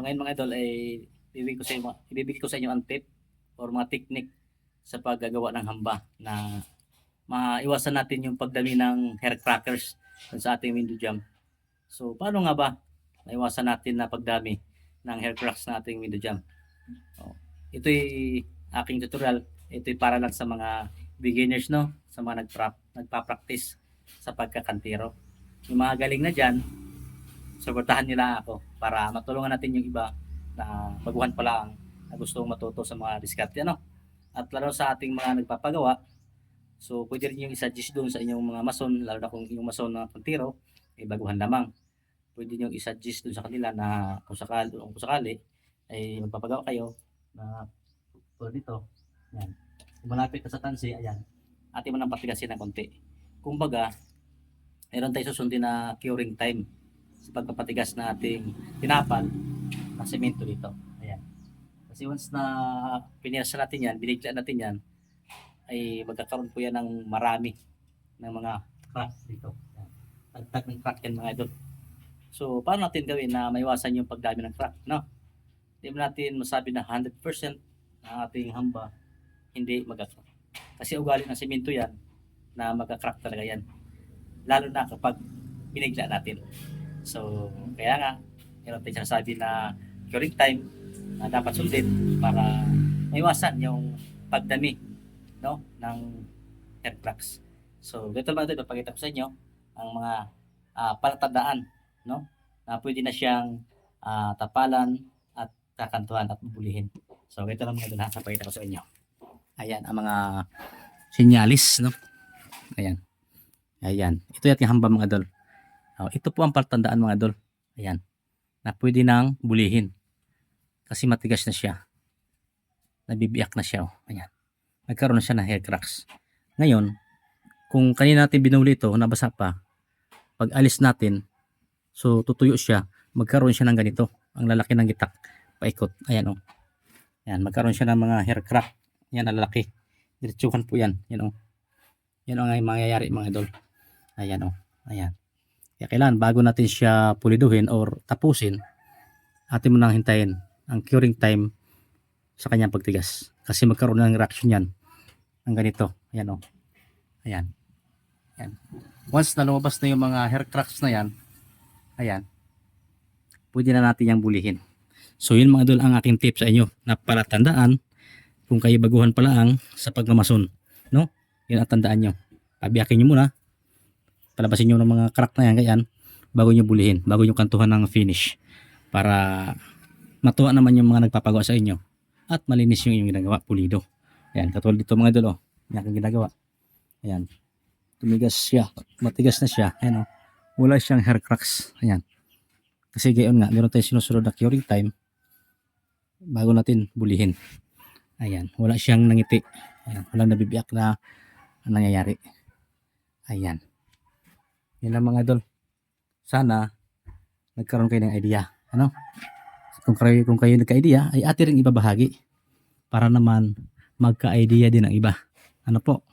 ngayon mga idol ay ibibigay ko sa inyo ang tip or mga technique sa paggagawa ng hamba na maiwasan natin yung pagdami ng hair crackers sa ating window jamb. So paano nga ba maiwasan natin na pagdami ng hair cracks na ating window jamb? Ito'y aking tutorial. Ito'y para lang sa mga beginners, no? Sa mga nagpa-practice sa pagkakantero. Yung mga galing na dyan, suportahan nila ako para matulungan natin yung iba na baguhan pa lang na gustong matuto sa mga diskarte, ano? At lalo sa ating mga nagpapagawa, so pwede rin yung i-suggest doon sa inyong mga mason, lalo na kung yung mason na kantero ay baguhan lamang. Pwede nyo i-suggest doon sa kanila na kung sakali ay magpapagawa kayo na tulad dito. Yan. Kung malapit ka sa tansi, ayan, atin mo nang patigasin ng konti. Kumbaga, meron tayo susundin na curing time sa pagpapatigas na ating tinapal na semento dito. Ayan. Kasi once na pinirasa natin yan, binigla natin yan, ay magkakaroon po yan ng marami ng mga cracks dito. Tagtag ng crack yan mga idol. So, paano natin gawin na maiwasan yung pagdami ng crack, no? Hindi mo natin masabi na 100% na ating hamba hindi magka-crack. Kasi ugali ng semento yan na magka-crack talaga yan. Lalo na kapag binigla natin. So, kaya nga, meron tayong sinasabi na curing time na dapat sundin para maiwasan yung pagdami, no, ng hair cracks. So, dito mga ito, ipapakita ko sa inyo ang mga palatandaan, no, na pwede na siyang tapalan at kakantuhan at bubulihin. So, ito lang mga ito na ipapakita ko sa inyo. Ayan, ang mga sinyalis, no? Ayan. Ayan. Ito yung hamba mga idol. Ito po ang palatandaan mga idol. Ayan. Na pwede nang bulihin. Kasi matigas na siya. Nabibiyak na siya. Ayan. Nagkaroon na siya ng hair cracks. Ngayon, kung kanina natin binuli ito, nabasa pa, pag alis natin, so tutuyo siya, magkaroon siya ng ganito. Ang lalaki ng gitak. Paikot. Ayan o. Ayan. Magkaroon siya ng mga hair crack. Ayan, ang lalaki. Diretsuhan po yan. Yan o. Yan ang mangyayari mga idol. Ayan o. Ayan. Kaya kailangan bago natin siya puliduhin or tapusin, atin mo nang hintayin ang curing time sa kanyang pagtigas. Kasi magkaroon ng reaction yan. Ang ganito. Ayan o. Ayan. Ayan. Once na lumabas na yung mga hair cracks na yan, ayan, pwede na natin yung bulihin. So yun mga idol ang aking tip sa inyo na palatandaan kung kayo baguhan pa lang sa pagmamason. No? Yun ang tandaan nyo. Pabiyakin nyo muna. Palabasin nyo ng mga crack na yan, ganyan, bago nyo bulihin, bago nyo kantuhan ng finish. Para matuwa naman yung mga nagpapagawa sa inyo. At malinis yung inyong ginagawa, pulido. Ayan, katulad dito mga idol, yung aking ginagawa. Ayan, tumigas siya, matigas na siya. Ayan o, wala siyang hair cracks. Ayan, kasi gayon nga, meron tayong sinusunod na curing time bago natin bulihin. Ayan, wala siyang nangiti. Ayan, walang nabibiyak na nangyayari. Ayan. Yan lang mga idol. Sana nagkaroon kayo ng idea. Ano? Kung kayo nagka-idea, ay atin rin ibabahagi para naman magka-idea din ang iba. Ano po?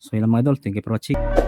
So yun lang mga idol. Thank you for watching.